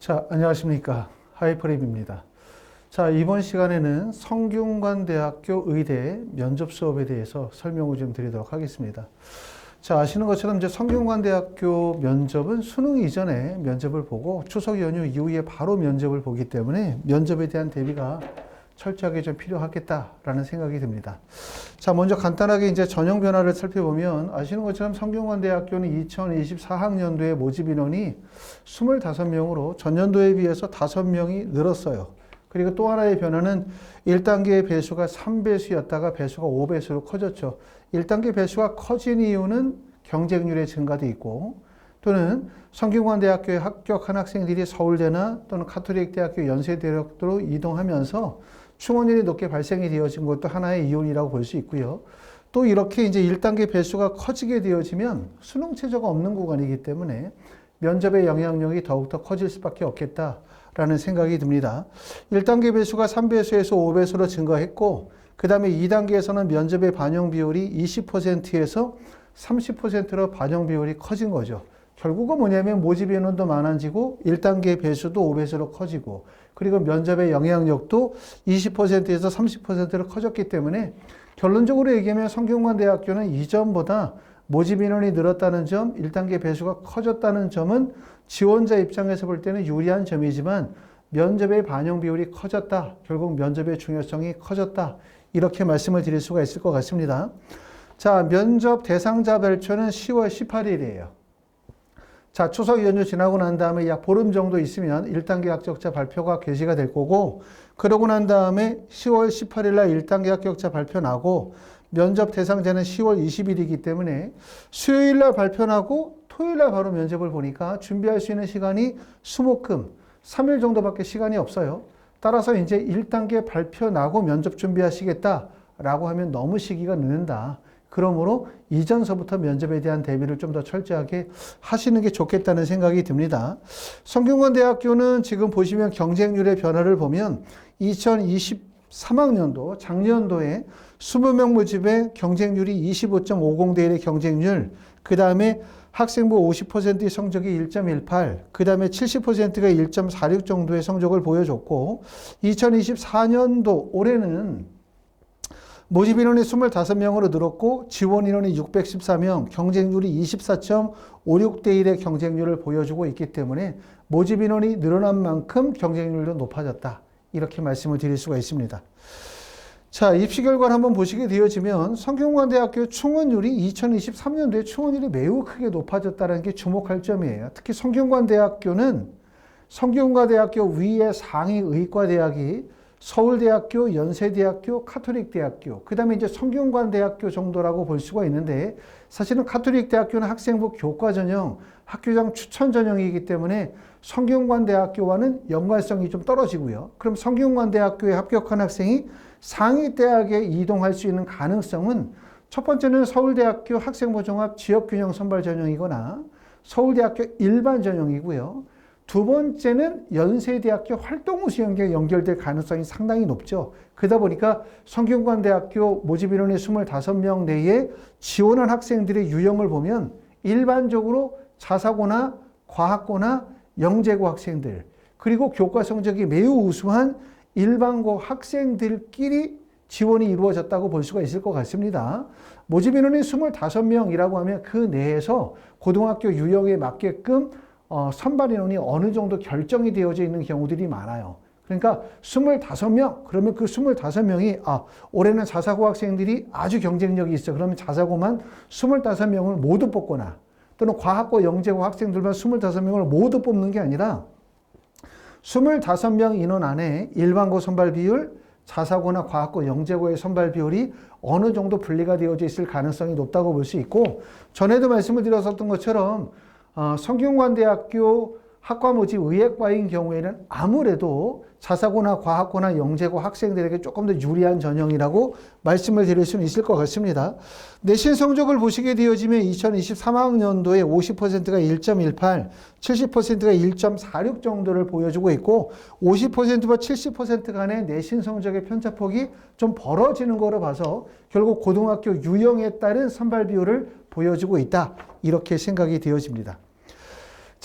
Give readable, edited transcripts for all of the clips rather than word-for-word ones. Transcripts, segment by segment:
자, 안녕하십니까. 하이퍼랩입니다. 자, 이번 시간에는 성균관대학교 의대 면접 수업에 대해서 설명을 좀 드리도록 하겠습니다. 자, 아시는 것처럼 이제 성균관대학교 면접은 수능 이전에 면접을 보고 추석 연휴 이후에 바로 면접을 보기 때문에 면접에 대한 대비가 철저하게 좀 필요하겠다라는 생각이 듭니다. 자, 먼저 간단하게 이제 전형 변화를 살펴보면 아시는 것처럼 성균관대학교는 2024학년도에 모집 인원이 25명으로 전년도에 비해서 5명이 늘었어요. 그리고 또 하나의 변화는 1단계의 배수가 3배수였다가 배수가 5배수로 커졌죠. 1단계 배수가 커진 이유는 경쟁률의 증가도 있고 또는 성균관대학교에 합격한 학생들이 서울대나 또는 가톨릭대학교 연세대학교로 이동하면서 충원율이 높게 발생이 되어진 것도 하나의 이유라고 볼 수 있고요. 또 이렇게 이제 1단계 배수가 커지게 되어지면 수능 최저가 없는 구간이기 때문에 면접의 영향력이 더욱더 커질 수밖에 없겠다라는 생각이 듭니다. 1단계 배수가 3배수에서 5배수로 증가했고 그 다음에 2단계에서는 면접의 반영 비율이 20%에서 30%로 반영 비율이 커진 거죠. 결국은 뭐냐면 모집 인원도 많아지고 1단계 배수도 5배수로 커지고 그리고 면접의 영향력도 20%에서 30%로 커졌기 때문에 결론적으로 얘기하면 성균관대학교는 이전보다 모집 인원이 늘었다는 점, 1단계 배수가 커졌다는 점은 지원자 입장에서 볼 때는 유리한 점이지만 면접의 반영 비율이 커졌다. 결국 면접의 중요성이 커졌다. 이렇게 말씀을 드릴 수가 있을 것 같습니다. 자, 면접 대상자 발표는 10월 18일이에요. 자, 추석 연휴 지나고 난 다음에 약 보름 정도 있으면 1단계 합격자 발표가 개시가 될 거고 그러고 난 다음에 10월 18일 날 1단계 합격자 발표 나고 면접 대상자는 10월 20일이기 때문에 수요일 날 발표 나고 토요일 날 바로 면접을 보니까 준비할 수 있는 시간이 수목금 3일 정도밖에 시간이 없어요. 따라서 이제 1단계 발표 나고 면접 준비하시겠다라고 하면 너무 시기가 늦는다. 그러므로 이전서부터 면접에 대한 대비를 좀 더 철저하게 하시는 게 좋겠다는 생각이 듭니다. 성균관대학교는 지금 보시면 경쟁률의 변화를 보면 2023학년도 작년도에 20명 모집의 경쟁률이 25.50대 1의 경쟁률, 그 다음에 학생부 50%의 성적이 1.18, 그 다음에 70%가 1.46 정도의 성적을 보여줬고 2024년도 올해는 모집 인원이 25명으로 늘었고 지원 인원이 614명, 경쟁률이 24.56대 1의 경쟁률을 보여주고 있기 때문에 모집 인원이 늘어난 만큼 경쟁률도 높아졌다. 이렇게 말씀을 드릴 수가 있습니다. 자, 입시 결과를 한번 보시게 되어지면 성균관대학교 충원율이 2023년도에 충원율이 매우 크게 높아졌다는 게 주목할 점이에요. 특히 성균관대학교는 성균관대학교 위의 상위 의과대학이 서울대학교, 연세대학교, 가톨릭대학교, 그 다음에 이제 성균관대학교 정도라고 볼 수가 있는데 사실은 가톨릭대학교는 학생부 교과 전형, 학교장 추천 전형이기 때문에 성균관대학교와는 연관성이 좀 떨어지고요. 그럼 성균관대학교에 합격한 학생이 상위대학에 이동할 수 있는 가능성은 첫 번째는 서울대학교 학생부 종합 지역균형 선발 전형이거나 서울대학교 일반 전형이고요. 두 번째는 연세대학교 활동우 수련과 연결될 가능성이 상당히 높죠. 그러다 보니까 성균관대학교 모집 인원이 25명 내에 지원한 학생들의 유형을 보면 일반적으로 자사고나 과학고나 영재고 학생들 그리고 교과 성적이 매우 우수한 일반고 학생들끼리 지원이 이루어졌다고 볼 수가 있을 것 같습니다. 모집 인원이 25명이라고 하면 그 내에서 고등학교 유형에 맞게끔 선발 인원이 어느 정도 결정이 되어져 있는 경우들이 많아요. 그러니까 25명, 그러면 그 25명이 올해는 자사고 학생들이 아주 경쟁력이 있어. 그러면 자사고만 25명을 모두 뽑거나 또는 과학고 영재고 학생들만 25명을 모두 뽑는 게 아니라 25명 인원 안에 일반고 선발 비율, 자사고나 과학고 영재고의 선발 비율이 어느 정도 분리가 되어져 있을 가능성이 높다고 볼 수 있고 전에도 말씀을 드렸었던 것처럼 성균관대학교 학과 모집 의예과인 경우에는 아무래도 자사고나 과학고나 영재고 학생들에게 조금 더 유리한 전형이라고 말씀을 드릴 수는 있을 것 같습니다. 내신 성적을 보시게 되어지면 2023학년도에 50%가 1.18, 70%가 1.46 정도를 보여주고 있고 50%와 70% 간의 내신 성적의 편차폭이 좀 벌어지는 거로 봐서 결국 고등학교 유형에 따른 선발 비율을 보여주고 있다. 이렇게 생각이 되어집니다.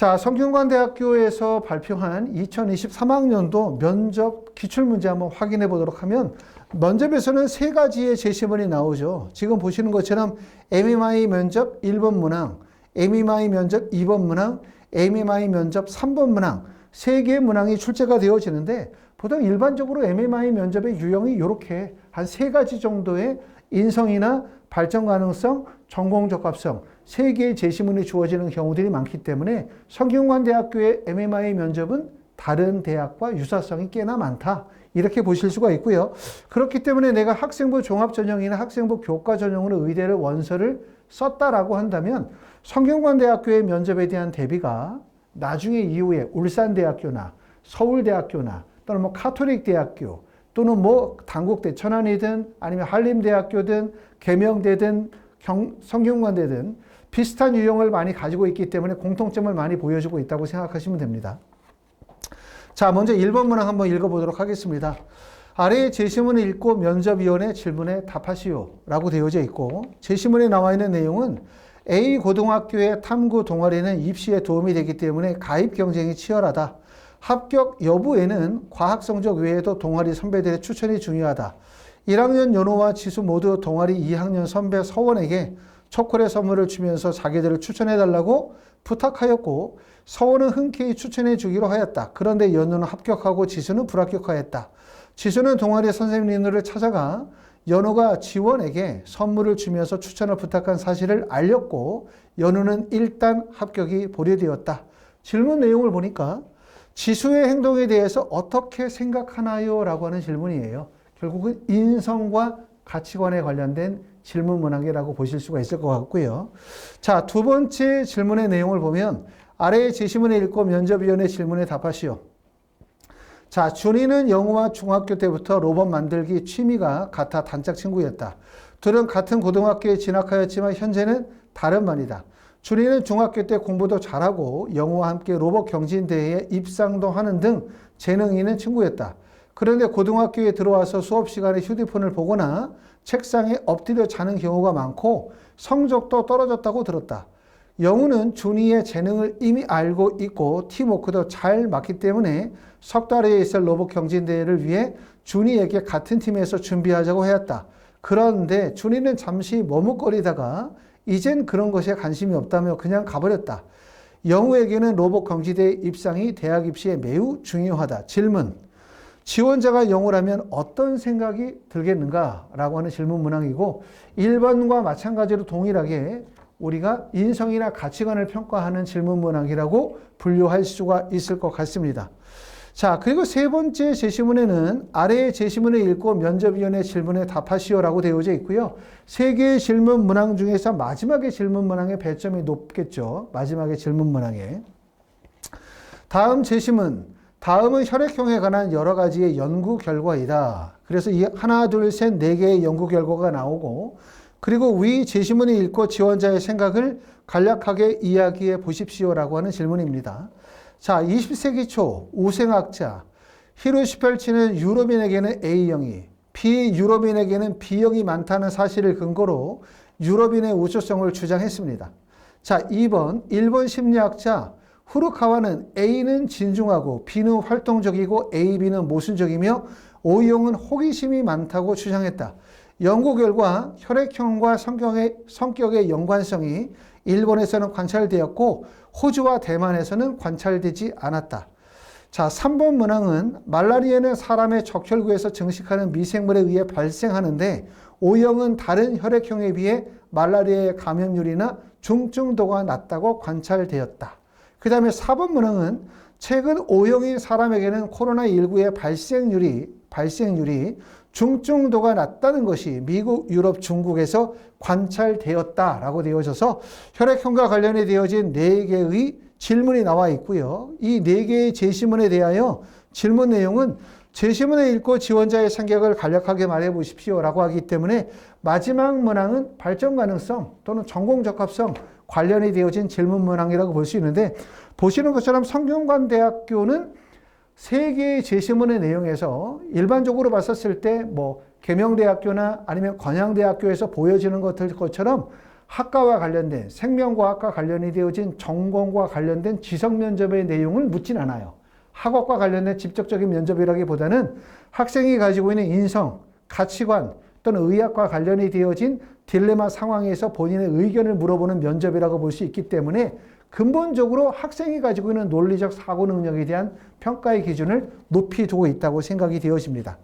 자, 성균관대학교에서 발표한 2023학년도 면접 기출문제 한번 확인해 보도록 하면 면접에서는 세 가지의 제시문이 나오죠. 지금 보시는 것처럼 MMI 면접 1번 문항, MMI 면접 2번 문항, MMI 면접 3번 문항 세 개의 문항이 출제가 되어지는데 보통 일반적으로 MMI 면접의 유형이 이렇게 한 세 가지 정도의 인성이나 발전 가능성, 전공 적합성 세 개의 제시문이 주어지는 경우들이 많기 때문에 성균관대학교의 MMI 면접은 다른 대학과 유사성이 꽤나 많다. 이렇게 보실 수가 있고요. 그렇기 때문에 내가 학생부 종합전형이나 학생부 교과전형으로 의대를 원서를 썼다라고 한다면 성균관대학교의 면접에 대한 대비가 나중에 이후에 울산대학교나 서울대학교나 또는 뭐 카톨릭대학교 또는 뭐 단국대 천안이든 아니면 한림대학교든 계명대든 성균관대든 비슷한 유형을 많이 가지고 있기 때문에 공통점을 많이 보여주고 있다고 생각하시면 됩니다. 자, 먼저 1번 문항 한번 읽어보도록 하겠습니다. 아래의 제시문을 읽고 면접위원회 질문에 답하시오 라고 되어져 있고 제시문에 나와 있는 내용은 A 고등학교의 탐구 동아리는 입시에 도움이 되기 때문에 가입 경쟁이 치열하다. 합격 여부에는 과학 성적 외에도 동아리 선배들의 추천이 중요하다. 1학년 연호와 지수 모두 동아리 2학년 선배 서원에게 초콜릿 선물을 주면서 자기들을 추천해달라고 부탁하였고 서원은 흔쾌히 추천해 주기로 하였다. 그런데 연호는 합격하고 지수는 불합격하였다. 지수는 동아리 선생님들을 찾아가 연호가 지원에게 선물을 주면서 추천을 부탁한 사실을 알렸고 연호는 일단 합격이 보류되었다. 질문 내용을 보니까 지수의 행동에 대해서 어떻게 생각하나요? 라고 하는 질문이에요. 결국은 인성과 가치관에 관련된 질문 문항이라고 보실 수가 있을 것 같고요. 자, 두 번째 질문의 내용을 보면 아래의 제시문을 읽고 면접위원회 질문에 답하시오. 자, 준이는 영우와 중학교 때부터 로봇 만들기 취미가 같아 단짝 친구였다. 둘은 같은 고등학교에 진학하였지만 현재는 다른 반이다. 준이는 중학교 때 공부도 잘하고 영우와 함께 로봇 경진대회에 입상도 하는 등 재능 있는 친구였다. 그런데 고등학교에 들어와서 수업 시간에 휴대폰을 보거나 책상에 엎드려 자는 경우가 많고 성적도 떨어졌다고 들었다. 영우는 준이의 재능을 이미 알고 있고 팀워크도 잘 맞기 때문에 석 달에 있을 로봇 경진대회를 위해 준이에게 같은 팀에서 준비하자고 하였다. 그런데 준이는 잠시 머뭇거리다가 이젠 그런 것에 관심이 없다며 그냥 가버렸다. 영우에게는 로봇 경진대회 입상이 대학 입시에 매우 중요하다. 질문. 지원자가 영우라면 어떤 생각이 들겠는가? 라고 하는 질문 문항이고 1번과 마찬가지로 동일하게 우리가 인성이나 가치관을 평가하는 질문 문항이라고 분류할 수가 있을 것 같습니다. 자, 그리고 세 번째 제시문에는 아래의 제시문을 읽고 면접위원회 질문에 답하시오라고 되어져 있고요. 세 개의 질문 문항 중에서 마지막의 질문 문항의 배점이 높겠죠. 마지막의 질문 문항에. 다음 제시문. 다음은 혈액형에 관한 여러 가지의 연구 결과이다. 그래서 이 하나, 둘, 셋, 네 개의 연구 결과가 나오고 그리고 위 제시문을 읽고 지원자의 생각을 간략하게 이야기해 보십시오라고 하는 질문입니다. 자, 20세기 초 우생학자 히로시펠치는 유럽인에게는 A형이, 비유럽인에게는 B형이 많다는 사실을 근거로 유럽인의 우수성을 주장했습니다. 자, 2번 일본 심리학자 후르카와는 A는 진중하고 B는 활동적이고 A, B는 모순적이며 O형은 호기심이 많다고 주장했다. 연구 결과 혈액형과 성격의 연관성이 일본에서는 관찰되었고 호주와 대만에서는 관찰되지 않았다. 자, 3번 문항은 말라리아는 사람의 적혈구에서 증식하는 미생물에 의해 발생하는데 O형은 다른 혈액형에 비해 말라리아의 감염률이나 중증도가 낮다고 관찰되었다. 그 다음에 4번 문항은 최근 O형인 사람에게는 코로나19의 발생률이 중증도가 낮다는 것이 미국, 유럽, 중국에서 관찰되었다라고 되어져서 혈액형과 관련해 되어진 4개의 질문이 나와 있고요. 이 4개의 제시문에 대하여 질문 내용은 제시문을 읽고 지원자의 생각을 간략하게 말해 보십시오라고 하기 때문에 마지막 문항은 발전 가능성 또는 전공 적합성 관련이 되어진 질문 문항이라고 볼 수 있는데 보시는 것처럼 성균관대학교는 3개의 제시문의 내용에서 일반적으로 봤었을 때 뭐 계명대학교나 아니면 건양대학교에서 보여지는 것처럼 학과와 관련된 생명과학과 관련이 되어진 전공과 관련된 지성 면접의 내용을 묻진 않아요. 학업과 관련된 직접적인 면접이라기보다는 학생이 가지고 있는 인성, 가치관 또는 의학과 관련이 되어진 딜레마 상황에서 본인의 의견을 물어보는 면접이라고 볼 수 있기 때문에 근본적으로 학생이 가지고 있는 논리적 사고 능력에 대한 평가의 기준을 높이 두고 있다고 생각이 되어집니다.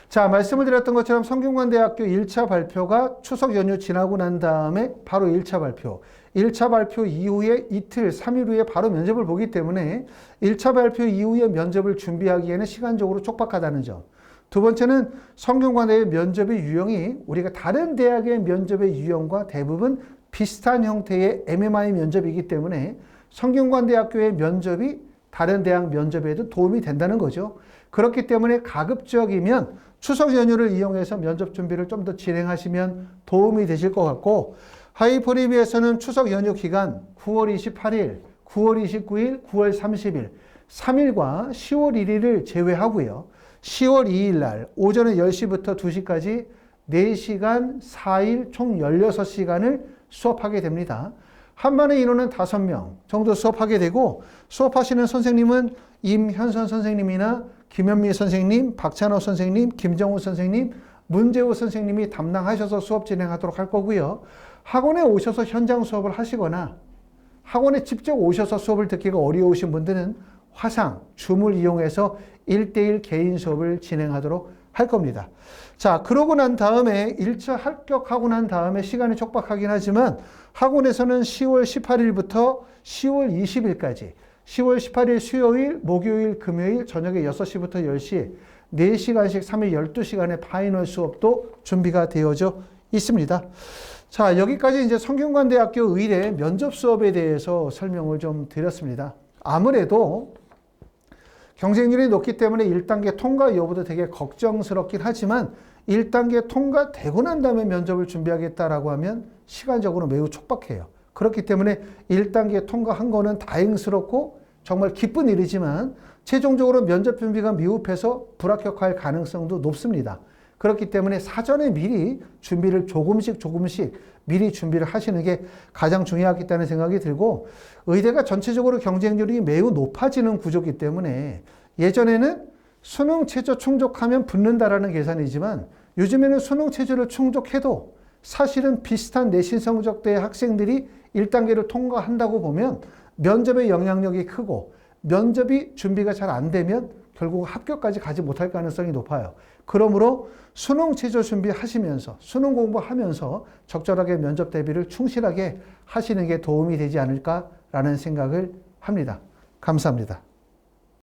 자, 말씀을 드렸던 것처럼 성균관대학교 1차 발표가 추석 연휴 지나고 난 다음에 바로 1차 발표. 1차 발표 이후에 이틀, 3일 후에 바로 면접을 보기 때문에 1차 발표 이후에 면접을 준비하기에는 시간적으로 촉박하다는 점. 두 번째는 성균관대의 면접의 유형이 우리가 다른 대학의 면접의 유형과 대부분 비슷한 형태의 MMI 면접이기 때문에 성균관대학교의 면접이 다른 대학 면접에도 도움이 된다는 거죠. 그렇기 때문에 가급적이면 추석 연휴를 이용해서 면접 준비를 좀 더 진행하시면 도움이 되실 것 같고, 하이퍼리비에서는 추석 연휴 기간 9월 28일, 9월 29일, 9월 30일, 3일과 10월 1일을 제외하고요. 10월 2일 날 오전에 10시부터 2시까지 4시간 4일 총 16시간을 수업하게 됩니다. 한 반의 인원은 5명 정도 수업하게 되고, 수업하시는 선생님은 임현선 선생님이나 김현미 선생님, 박찬호 선생님, 김정우 선생님, 문재호 선생님이 담당하셔서 수업 진행하도록 할 거고요. 학원에 오셔서 현장 수업을 하시거나 학원에 직접 오셔서 수업을 듣기가 어려우신 분들은 화상, 줌을 이용해서 1대1 개인 수업을 진행하도록 할 겁니다. 자, 그러고 난 다음에 1차 합격하고 난 다음에 시간이 촉박하긴 하지만 학원에서는 10월 18일부터 10월 20일까지 10월 18일 수요일, 목요일, 금요일 저녁에 6시부터 10시 4시간씩 3일 12시간의 파이널 수업도 준비가 되어져 있습니다. 자, 여기까지 이제 성균관대학교 의대 면접 수업에 대해서 설명을 좀 드렸습니다. 아무래도 경쟁률이 높기 때문에 1단계 통과 여부도 되게 걱정스럽긴 하지만 1단계 통과되고 난 다음에 면접을 준비하겠다라고 하면 시간적으로 매우 촉박해요. 그렇기 때문에 1단계 통과한 거는 다행스럽고 정말 기쁜 일이지만 최종적으로 면접 준비가 미흡해서 불합격할 가능성도 높습니다. 그렇기 때문에 사전에 미리 준비를 조금씩 미리 준비를 하시는 게 가장 중요하겠다는 생각이 들고, 의대가 전체적으로 경쟁률이 매우 높아지는 구조이기 때문에 예전에는 수능 최저 충족하면 붙는다라는 계산이지만 요즘에는 수능 최저를 충족해도 사실은 비슷한 내신 성적대의 학생들이 1단계를 통과한다고 보면 면접의 영향력이 크고, 면접이 준비가 잘 안 되면 결국 합격까지 가지 못할 가능성이 높아요. 그러므로 수능 최저 준비하시면서 수능 공부하면서 적절하게 면접 대비를 충실하게 하시는 게 도움이 되지 않을까라는 생각을 합니다. 감사합니다.